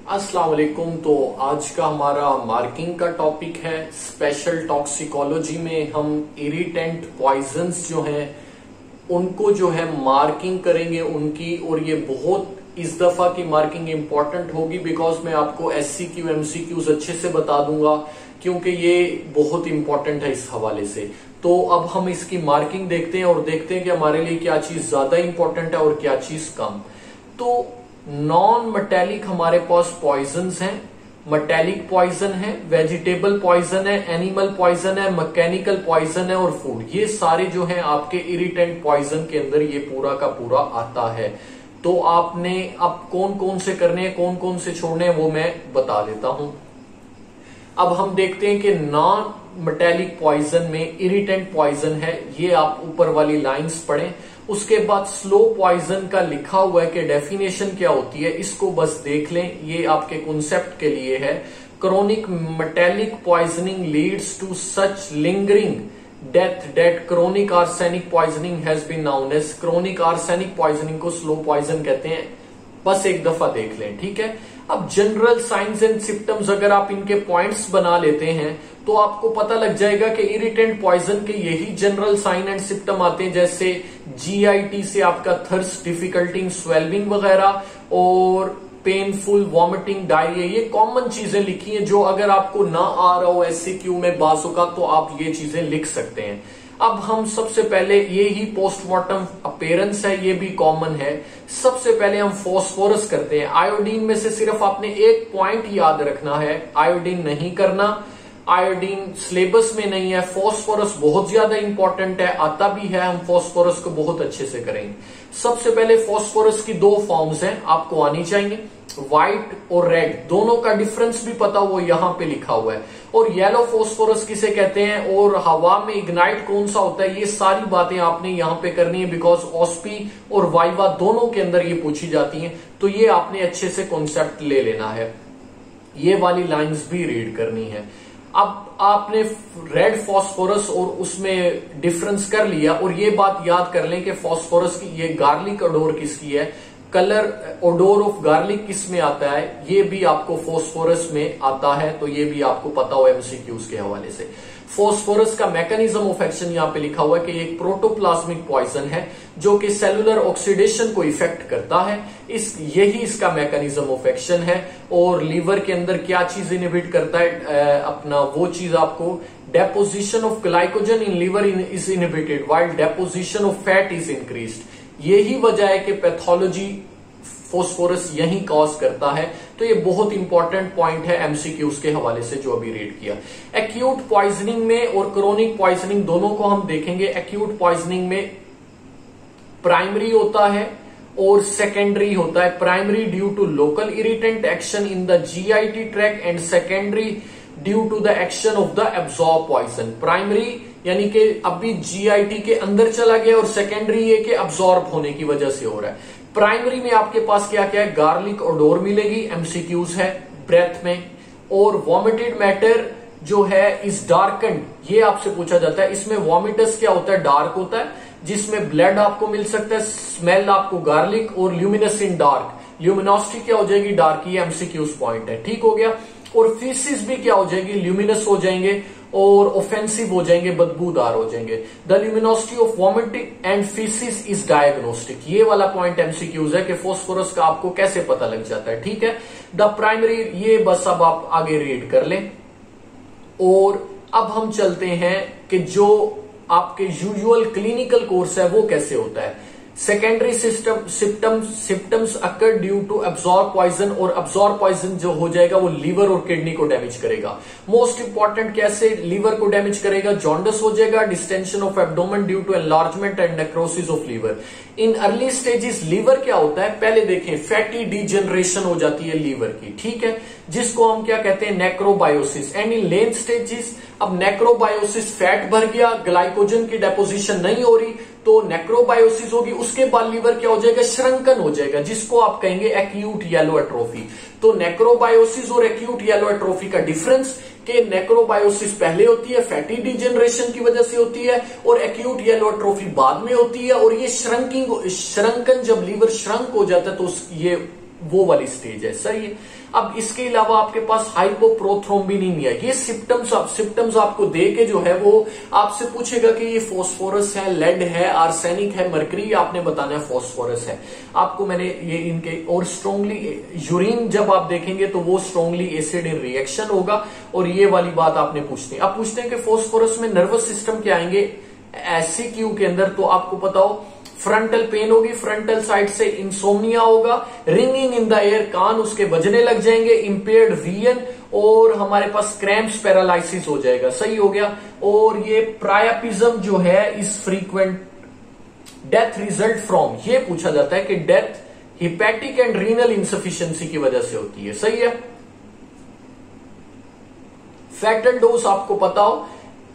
अस्सलाम वालेकुम। तो आज का हमारा मार्किंग का टॉपिक है। स्पेशल टॉक्सिकोलॉजी में हम इरिटेंट पॉइजन्स जो हैं उनको जो है मार्किंग करेंगे उनकी, और ये बहुत इस दफा की मार्किंग इंपॉर्टेंट होगी बिकॉज मैं आपको एससीक्यू एमसीक्यूज अच्छे से बता दूंगा क्योंकि ये बहुत इंपॉर्टेंट है इस हवाले से। तो अब हम इसकी मार्किंग देखते हैं और देखते हैं कि हमारे लिए क्या चीज ज्यादा इंपॉर्टेंट है और क्या चीज कम। तो नॉन मेटेलिक हमारे पास पॉइजन्स हैं। मेटेलिक पॉइजन है, वेजिटेबल पॉइजन है, एनिमल पॉइजन है, मैकेनिकल पॉइजन है और फूड। ये सारे जो हैं आपके इरिटेंट पॉइजन के अंदर ये पूरा का पूरा आता है। तो आपने अब कौन कौन से करने हैं, कौन कौन से छोड़ने हैं वो मैं बता देता हूं। अब हम देखते हैं कि नॉन मेटेलिक पॉइजन में इरिटेंट पॉइजन है, ये आप ऊपर वाली लाइंस पढ़ें। उसके बाद स्लो पॉइजन का लिखा हुआ है कि डेफिनेशन क्या होती है, इसको बस देख लें, ये आपके कॉन्सेप्ट के लिए है। Chronic metallic poisoning leads to such lingering death that chronic arsenic poisoning has been known as. Chronic arsenic poisoning को स्लो पॉइजन कहते हैं। बस एक दफा देख लें, ठीक है। अब जनरल साइंस एंड सिम्टम्स अगर आप इनके पॉइंट्स बना लेते हैं तो आपको पता लग जाएगा कि इरिटेंट पॉइजन के यही जनरल साइन एंड सिम्टम आते हैं, जैसे जीआईटी से आपका थर्स्ट, डिफिकल्टी, स्वेलिंग वगैरह और पेनफुल, वॉमिटिंग, डायरिया। ये कॉमन चीजें लिखी हैं जो अगर आपको ना आ रहा हो एससीक्यू में बासों का तो आप ये चीजें लिख सकते हैं। अब हम सबसे पहले ये ही पोस्टमार्टम अपीयरेंस है, ये भी कॉमन है। सबसे पहले हम फॉस्फोरस करते हैं। आयोडीन में से सिर्फ आपने एक पॉइंट याद रखना है, आयोडीन नहीं करना। आयोडीन सिलेबस में नहीं है। फॉस्फोरस बहुत ज्यादा इंपॉर्टेंट है, आता भी है, हम फॉस्फोरस को बहुत अच्छे से करेंगे। सबसे पहले फॉस्फोरस की दो फॉर्म्स हैं, आपको आनी चाहिए, व्हाइट और रेड। दोनों का डिफरेंस भी पता, वो यहां पे लिखा हुआ है। और येलो फॉस्फोरस किसे कहते हैं और हवा में इग्नाइट कौन सा होता है, ये सारी बातें आपने यहां पे करनी है बिकॉज ऑस्पी और वाइवा दोनों के अंदर ये पूछी जाती हैं। तो ये आपने अच्छे से कॉन्सेप्ट ले लेना है, ये वाली लाइंस भी रीड करनी है। अब आपने रेड फॉस्फोरस और उसमें डिफरेंस कर लिया, और ये बात याद कर लें कि फॉस्फोरस की ये गार्लिक ओडोर किसकी है, कलर ओडोर ऑफ गार्लिक किस में आता है, ये भी आपको फॉस्फोरस में आता है। तो ये भी आपको पता हो एमसीक्यूज के हवाले से। फॉस्फोरस का मैकेनिज्म ऑफ एक्शन यहां पे लिखा हुआ है कि एक प्रोटोप्लाज्मिक पॉइजन है जो कि सेलुलर ऑक्सीडेशन को इफेक्ट करता है। यही इसका मैकेनिज्म ऑफ एक्शन है। और लीवर के अंदर क्या चीज इनहिबिट करता है, अपना वो चीज आपको, deposition of glycogen in liver is inhibited while deposition of fat is increased. यही वजह है कि पैथोलॉजी फॉस्फोरस यही कॉज करता है। तो ये बहुत इंपॉर्टेंट पॉइंट है एमसीक्यूज के हवाले से जो अभी रीड किया। एक्यूट पॉइजनिंग में और क्रोनिक पॉइजनिंग दोनों को हम देखेंगे। एक्यूट पॉइजनिंग में प्राइमरी होता है और सेकेंडरी होता है। Primary due to local irritant action in the GIT tract and secondary due to the action of the absorb poison. Primary यानी कि अभी जीआईटी के अंदर चला गया और सेकेंडरी ये कि अब्सॉर्ब होने की वजह से हो रहा है। प्राइमरी में आपके पास क्या क्या है, गार्लिक ओडोर मिलेगी, एमसीक्यूज है ब्रेथ में। और वॉमिटेड मैटर जो है इज डार्कन, ये आपसे पूछा जाता है। इसमें वॉमिटस क्या होता है, डार्क होता है, जिसमें ब्लड आपको मिल सकता है, स्मेल आपको गार्लिक, और ल्यूमिनस इन डार्क। ल्यूमिनोसिटी क्या हो जाएगी, डार्क। ये एमसीक्यूज पॉइंट है, ठीक हो गया। और फीसिस भी क्या हो जाएगी, ल्यूमिनस हो जाएंगे और ऑफेंसिव हो जाएंगे, बदबूदार हो जाएंगे। The luminosity of vomiting and faeces is diagnostic. ये वाला पॉइंट एमसीक्यूज है कि फॉस्फोरस का आपको कैसे पता लग जाता है, ठीक है। द प्राइमरी, ये बस अब आप आगे रीड कर लें। और अब हम चलते हैं कि जो आपके यूजुअल क्लिनिकल कोर्स है वो कैसे होता है। Secondary symptoms occur due to absorb poison, और एब्जॉर्ब पॉइजन जो हो जाएगा वो लीवर और किडनी को डैमेज करेगा। मोस्ट इंपॉर्टेंट कैसे लीवर को डैमेज करेगा, जॉन्डिस हो जाएगा, distension of abdomen due to enlargement and necrosis of liver. In early stages liver क्या होता है, पहले देखें, फैटी डिजेनरेशन हो जाती है लीवर की, ठीक है, जिसको हम क्या कहते हैं, necrobiosis. And in late stages, अब नेक्रोबायोसिस, फैट भर गया, ग्लाइकोजन की डेपोजिशन नहीं हो रही तो नेक्रोबायोसिस होगी। उसके बाद लीवर क्या हो जाएगा, श्रंकन हो जाएगा, जिसको आप कहेंगे एक्यूट येलो एट्रोफी। तो नेक्रोबायोसिस और एक्यूट येलो एट्रोफी का डिफरेंस कि नेक्रोबायोसिस पहले होती है, फैटी डिजेनरेशन की वजह से होती है, और एक्यूट येलो एट्रोफी बाद में होती है। और ये श्रंकन, जब लीवर श्रंक हो जाता है तो ये वो वाली स्टेज है, सही है। अब इसके अलावा आपके पास हाइपोप्रोथ्रोम्बिनीमिया, ये सिम्टम्स आपको दे के जो है वो आपसे पूछेगा कि ये फॉस्फोरस है, लेड है, आर्सेनिक है, मरकरी, आपने बताना है फॉस्फोरस है। आपको मैंने ये इनके और स्ट्रांगली यूरिन जब आप देखेंगे तो वो स्ट्रांगली एसिड इन रिएक्शन होगा, और ये वाली बात आपने पूछनी। अब पूछते हैं कि फॉस्फोरस में नर्वस सिस्टम क्या आएंगे एससीक्यू के अंदर, तो आपको पता हो फ्रंटल पेन होगी, फ्रंटल साइड से इंसोम्निया होगा, रिंगिंग इन द एयर, कान उसके बजने लग जाएंगे, इंपेयर्ड विजन, और हमारे पास क्रैम्प्स, पैरालिसिस हो जाएगा, सही हो गया। और ये प्रायापिज्म जो है इस फ्रीक्वेंट डेथ रिजल्ट फ्रॉम, ये पूछा जाता है कि death hepatic and renal insufficiency की वजह से होती है, सही है। फैटल डोज आपको पता हो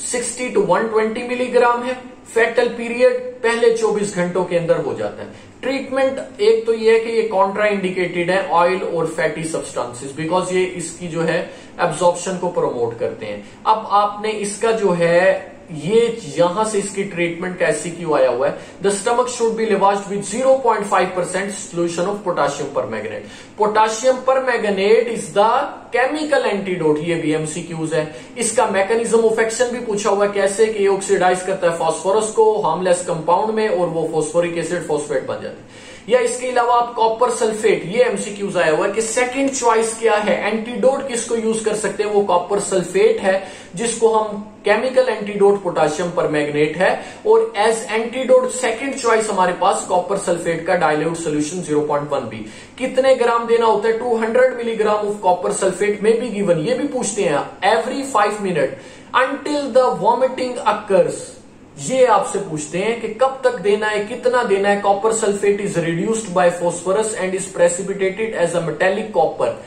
60 to 120 मिलीग्राम है। फैटल पीरियड पहले 24 घंटों के अंदर हो जाता है। ट्रीटमेंट एक तो ये है कि ये कॉन्ट्रा इंडिकेटेड है ऑयल और फैटी सब्सटेंसेस, बिकॉज ये इसकी जो है एब्जॉर्प्शन को प्रमोट करते हैं। अब आपने इसका जो है ये यहां से इसकी ट्रीटमेंट का एससीक्यू आया हुआ है, the stomach should be lavaged with 0.5% solution of potassium permanganate. Potassium permanganate is the chemical antidote, ये भी एमसीक्यूज है। इसका मैकेनिज्म ऑफ एक्शन भी पूछा हुआ है, कैसे कि ये ऑक्सीडाइज करता है फास्फोरस को हार्मलेस कंपाउंड में, और वो फॉस्फोरिक एसिड फॉस्फेट बन जाता है। या इसके अलावा आप कॉपर सल्फेट, ये एमसीक्यूज आया हुआ है कि सेकंड चॉइस क्या है, एंटीडोट किसको यूज कर सकते हैं, वो कॉपर सल्फेट है, जिसको हम केमिकल एंटीडोट पोटाशियम परमैंगनेट है, और एज एंटीडोट सेकंड चॉइस हमारे पास कॉपर सल्फेट का डाइल्यूट सोल्यूशन 0.1 कितने ग्राम देना होता है, 200 मिलीग्राम ऑफ कॉपर सल्फेट में भी गिवन, ये भी पूछते हैं every 5 minute until the vomiting occurs, ये आपसे पूछते हैं कि कब तक देना है, कितना देना है। Copper sulphate is reduced by phosphorus and is precipitated as a metallic copper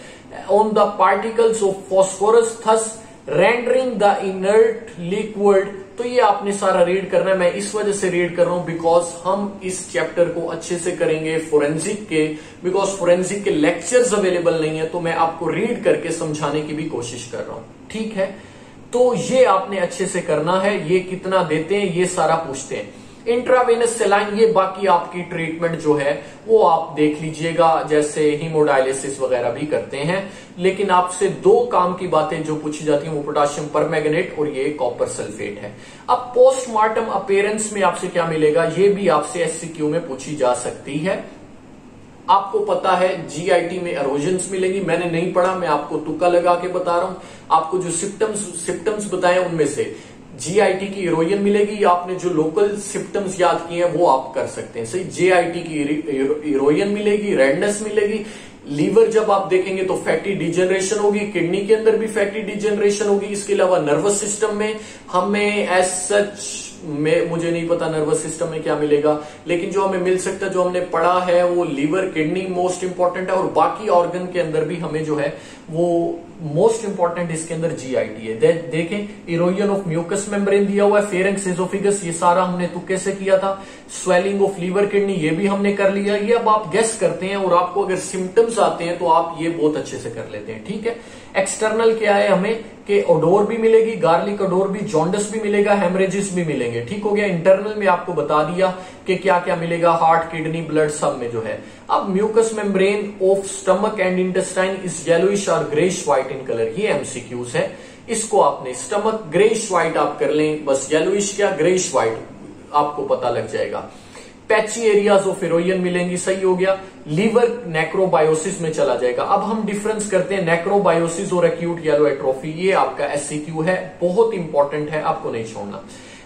on the particles of phosphorus, thus rendering the inert liquid. तो ये आपने सारा रीड करना है, मैं इस वजह से रीड कर रहा हूं बिकॉज हम इस चैप्टर को अच्छे से करेंगे फोरेंसिक के, बिकॉज फोरेंसिक के लेक्चर्स अवेलेबल नहीं है, तो मैं आपको रीड करके समझाने की भी कोशिश कर रहा हूं, ठीक है। तो ये आपने अच्छे से करना है, ये कितना देते हैं ये सारा पूछते हैं। इंट्रावेनस सेलाइन, ये बाकी आपकी ट्रीटमेंट जो है वो आप देख लीजिएगा, जैसे हीमोडायलिसिस वगैरह भी करते हैं, लेकिन आपसे दो काम की बातें जो पूछी जाती हैं वो पोटाशियम परमैंगनेट और ये कॉपर सल्फेट है। अब पोस्टमार्टम अपीयरेंस में आपसे क्या मिलेगा, ये भी आपसे एससीक्यू में पूछी जा सकती है। आपको पता है जीआईटी में एरोजन्स मिलेंगी, मैंने नहीं पढ़ा, मैं आपको तुक्का लगा के बता रहा हूं। आपको जो सिम्टम्स बताए उनमें से जीआईटी की इरोजन मिलेगी, आपने जो लोकल सिम्टम्स याद किए हैं वो आप कर सकते हैं, सही। जेआईटी की इरोजन मिलेगी, रेडनेस मिलेगी, लीवर जब आप देखेंगे तो फैटी डिजेनरेशन होगी, किडनी के अंदर भी फैटी डिजेनरेशन होगी। इसके अलावा नर्वस सिस्टम में हमें एज सच में मुझे नहीं पता नर्वस सिस्टम में क्या मिलेगा, लेकिन जो हमें मिल सकता है, जो हमने पढ़ा है वो लीवर, किडनी मोस्ट इंपॉर्टेंट है, और बाकी ऑर्गन के अंदर भी हमें जो है वो मोस्ट इंपॉर्टेंट इसके अंदर जीआईटी है। देखें इरोजन ऑफ म्यूकस मेम्ब्रेन दिया हुआ है, फेरेंक्स, एसोफेगस, ये सारा हमने तो कैसे किया था। स्वेलिंग ऑफ लीवर, किडनी, ये भी हमने कर लिया। ये अब आप गेस करते हैं, और आपको अगर सिम्टम्स आते हैं तो आप ये बहुत अच्छे से कर लेते हैं, ठीक है। एक्सटर्नल क्या है हमें कि ओडोर भी मिलेगी, गार्लिक ओडोर भी, जॉन्डिस भी मिलेगा, हेमरेजिस भी मिलेंगे, ठीक हो गया। इंटरनल में आपको बता दिया कि क्या क्या मिलेगा, हार्ट, किडनी, ब्लड, सब में जो है। अब mucous membrane of stomach and intestine is yellowish और ग्रेइश व्हाइट इन कलर, ये एमसीक्यूज है। इसको आपने स्टमक ग्रेइश व्हाइट आप कर लें, बस येलोइश क्या ग्रेइश व्हाइट आपको पता लग जाएगा। पैची एरियाज ऑफ इरोजन मिलेंगी, सही हो गया। लीवर नेक्रोबायोसिस में चला जाएगा। अब हम डिफरेंस करते हैं नेक्रोबायोसिस और एक्यूट येलो एट्रोफी, ये आपका एससीक्यू है, बहुत इंपॉर्टेंट है, आपको नहीं छोड़ना।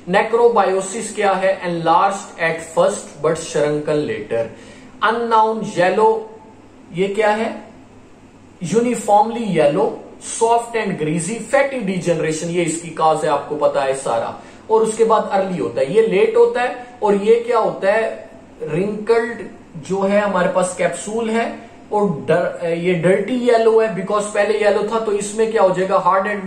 नेक्रोबायोसिस क्या है, enlarged at first but shrunken later. Unknown yellow, ये क्या है, uniformly yellow, soft and greasy, fatty degeneration, ये इसकी काज है, आपको पता है सारा। और उसके बाद अर्ली होता है, ये लेट होता है। और ये क्या होता है, रिंकल्ड जो है हमारे पास कैप्सूल है, और ये डर्टी येलो है, बिकॉज पहले येलो था, तो इसमें क्या हो जाएगा, हार्ड एंड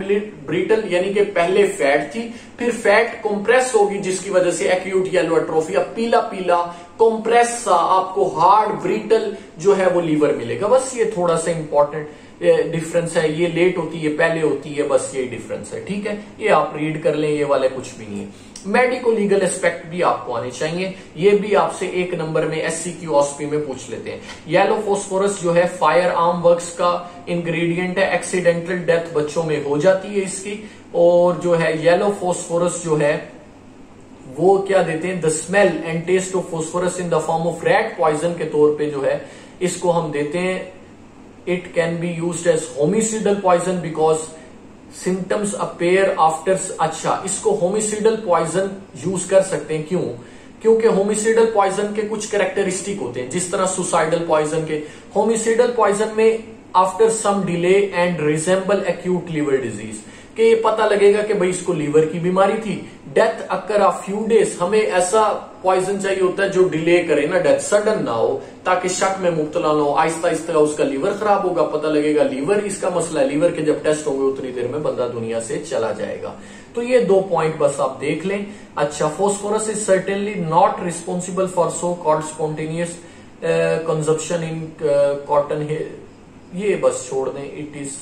ब्रिटल, यानी कि पहले फैट थी, फिर फैट कंप्रेस होगी, जिसकी वजह से एक्यूट येलो एट्रोफी। अब पीला पीला कंप्रेस सा आपको हार्ड ब्रिटल जो है वो लीवर मिलेगा। बस ये थोड़ा सा इंपॉर्टेंट डिफरेंस है, ये लेट होती है पहले होती है, बस ये डिफरेंस है। ठीक है, ये आप रीड कर लें, ये वाला कुछ भी नहीं है। मेडिको लीगल एस्पेक्ट भी आपको आने चाहिए, ये भी आपसे 1 नंबर में SCQ OSPI में पूछ लेते हैं। येलो फास्फोरस जो है फायर आर्म वर्क्स का इंग्रेडिएंट है, एक्सीडेंटल डेथ बच्चों में हो जाती है इसकी। और जो है येलो फास्फोरस जो है वो क्या देते हैं, the smell and taste of phosphorus in the form of rat poison के तौर पे जो है इसको हम देते हैं। It can be used as homicidal poison because symptoms appear after. अच्छा, इसको होमिसिडल पॉइजन यूज कर सकते हैं, क्यों? क्योंकि होमिसिडल पॉइजन के कुछ कैरेक्टरिस्टिक होते हैं, जिस तरह सुसाइडल पॉइजन के। होमिसिडल पॉइजन में after some delay and resemble acute liver disease, कि ये पता लगेगा कि भाई इसको लीवर की बीमारी थी। Death occur a few days, हमें ऐसा पॉइजन चाहिए होता है जो डिले करे ना, डेथ सडन ना हो, ताकि शक में मुब्तला ना हो। आहिस्ता आहिस्ता उसका लीवर खराब होगा, पता लगेगा लीवर इसका मसला है, लीवर के जब टेस्ट होंगे उतनी देर में बंदा दुनिया से चला जाएगा। तो ये 2 पॉइंट बस आप देख लें। अच्छा, phosphorus is certainly not responsible for so called spontaneous consumption in cotton, ये बस छोड़ दें, इट इज।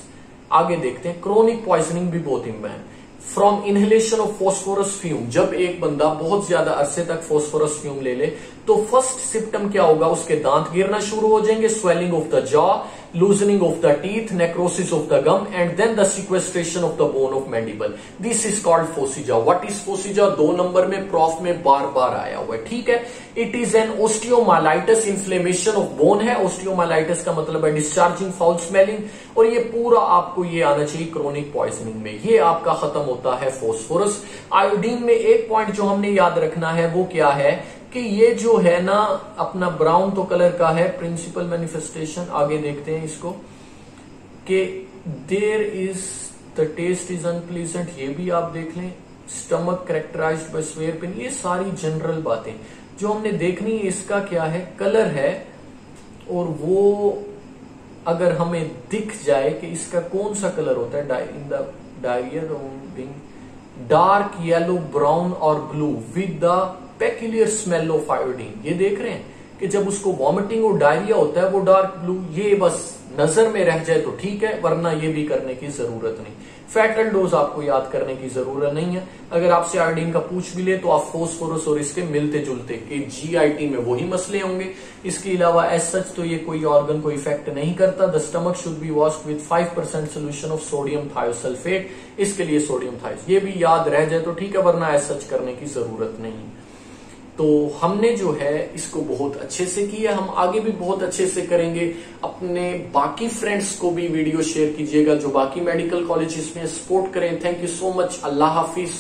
आगे देखते हैं, क्रोनिक पॉइजनिंग भी बहुत important. From inhalation of phosphorus fume, जब एक बंदा बहुत ज्यादा अरसे तक फॉस्फोरस फ्यूम ले ले तो फर्स्ट सिम्टम क्या होगा, उसके दांत गिरना शुरू हो जाएंगे, swelling of the jaw, loosening of the teeth, necrosis of the gum and then the sequestration of the bone of mandible. This is called phossy jaw. What is phossy jaw? 2 number में prof में बार बार आया हुआ है। ठीक है, it is an osteomyelitis, inflammation of bone है। ओस्टियोमाइलाइटिस का मतलब है डिस्चार्जिंग, फाउल स्मेलिंग, और ये पूरा आपको ये आना चाहिए क्रोनिक पॉइजनिंग में। ये आपका खत्म होता है फॉस्फोरस। आयोडीन में एक पॉइंट जो हमने याद रखना है वो क्या है कि ये जो है ना अपना ब्राउन तो कलर का है, प्रिंसिपल मैनिफेस्टेशन। आगे देखते हैं इसको कि there is the taste is unpleasant, ये भी आप देख लें। Stomach characterised by severe pain, ये सारी जनरल बातें जो हमने देखनी है। इसका क्या है, कलर है, और वो अगर हमें दिख जाए कि इसका कौन सा कलर होता है in the diarrhoea, dark yellow, brown और blue with the peculiar smell of iodine. ये देख रहे हैं कि जब उसको वॉमिटिंग और डायरिया होता है वो डार्क ब्लू, ये बस नजर में रह जाए तो ठीक है, वरना ये भी करने की जरूरत नहीं। फैटल डोज आपको याद करने की जरूरत नहीं है। अगर आपसे आयोडीन का पूछ भी ले तो आप फॉस्फोरस और इसके मिलते जुलते कि GIT में वही मसले होंगे। इसके अलावा एज सच तो ये कोई ऑर्गन को इफेक्ट नहीं करता। The stomach should B washed with 5% solution of sodium thiosulphate, इसके लिए सोडियम थायोस, ये भी याद रह जाए तो ठीक है, वरना एज सच करने की जरूरत नहीं। तो हमने जो है इसको बहुत अच्छे से किया, हम आगे भी बहुत अच्छे से करेंगे। अपने बाकी फ्रेंड्स को भी वीडियो शेयर कीजिएगा जो बाकी मेडिकल कॉलेजेस में सपोर्ट करें। Thank you so much. Allah Hafiz.